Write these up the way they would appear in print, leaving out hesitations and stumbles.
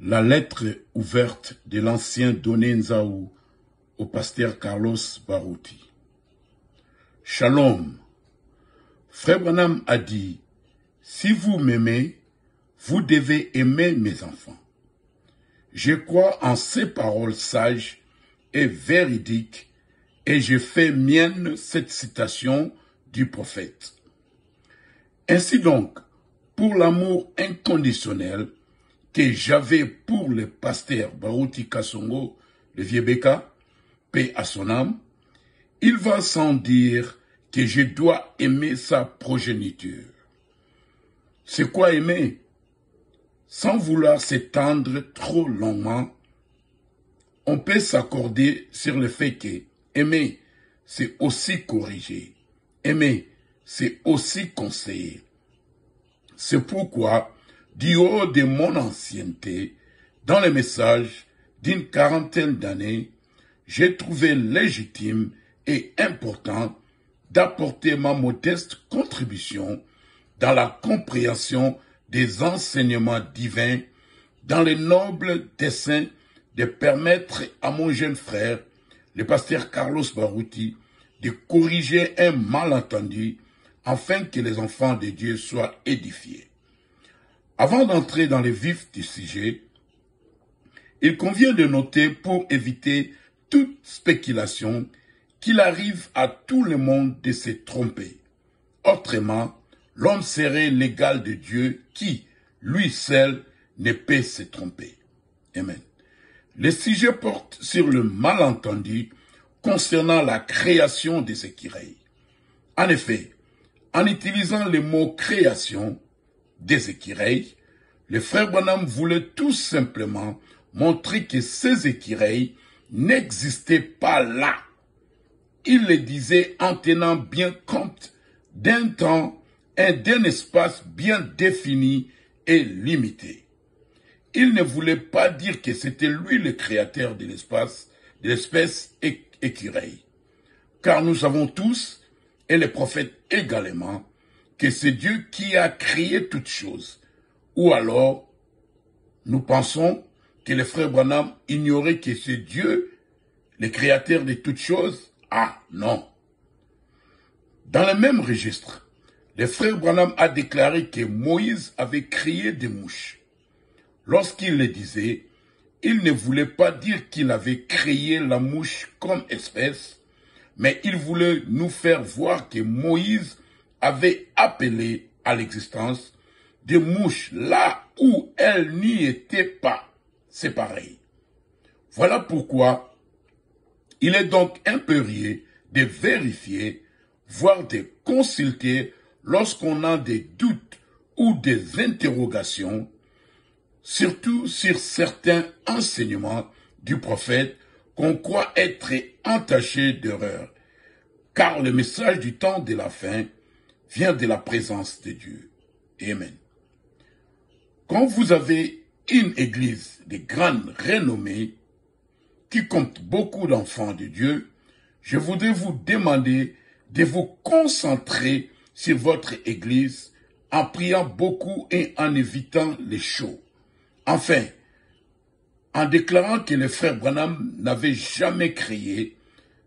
La lettre ouverte de l'ancien Doné Nzaou au pasteur Carlos Barouti. Shalom. Frère Branham a dit, si vous m'aimez, vous devez aimer mes enfants. Je crois en ces paroles sages et véridiques et je fais mienne cette citation du prophète. Ainsi donc, pour l'amour inconditionnel que j'avais pour le pasteur Barouti Kasongo, le vieux Beka, paix à son âme, il va sans dire que je dois aimer sa progéniture. C'est quoi aimer? Sans vouloir s'étendre trop longuement, on peut s'accorder sur le fait que aimer, c'est aussi corriger. Aimer, c'est aussi conseiller. C'est pourquoi, du haut de mon ancienneté, dans les messages d'une quarantaine d'années, j'ai trouvé légitime et important d'apporter ma modeste contribution dans la compréhension des enseignements divins, dans le noble dessein de permettre à mon jeune frère, le pasteur Carlos Barouti, de corriger un malentendu afin que les enfants de Dieu soient édifiés. Avant d'entrer dans le vif du sujet, il convient de noter pour éviter toute spéculation qu'il arrive à tout le monde de se tromper. Autrement, l'homme serait l'égal de Dieu qui, lui seul, ne peut se tromper. Amen. Le sujet porte sur le malentendu concernant la création des écureuils. En effet, en utilisant le mot création des écureuils, le frère Branham voulait tout simplement montrer que ces écureuils n'existaient pas là. Il le disait en tenant bien compte d'un temps et d'un espace bien défini et limité. Il ne voulait pas dire que c'était lui le créateur de l'espace, de l'espèce écureuil. Car nous savons tous, et les prophètes également, que c'est Dieu qui a créé toutes choses. Ou alors, nous pensons que le frère Branham ignorait que c'est Dieu, le créateur de toutes choses. Ah non. Dans le même registre, le frère Branham a déclaré que Moïse avait créé des mouches. Lorsqu'il le disait, il ne voulait pas dire qu'il avait créé la mouche comme espèce, mais il voulait nous faire voir que Moïse avait appelé à l'existence des mouches là où elles n'y étaient pas. C'est pareil. Voilà pourquoi il est donc impérieux de vérifier, voire de consulter lorsqu'on a des doutes ou des interrogations, surtout sur certains enseignements du prophète qu'on croit être entachés d'erreur, car le message du temps de la fin vient de la présence de Dieu. Amen. Quand vous avez une église de grande renommée qui compte beaucoup d'enfants de Dieu, je voudrais vous demander de vous concentrer sur votre église en priant beaucoup et en évitant les shows. Enfin, en déclarant que le frère Branham n'avait jamais créé,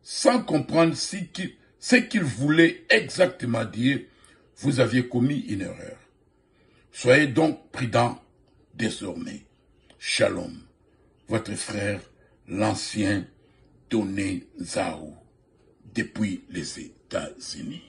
sans comprendre ce qu'il voulait exactement dire, vous aviez commis une erreur. Soyez donc prudents désormais. Shalom, votre frère, l'ancien Doné Nzaou, depuis les États-Unis.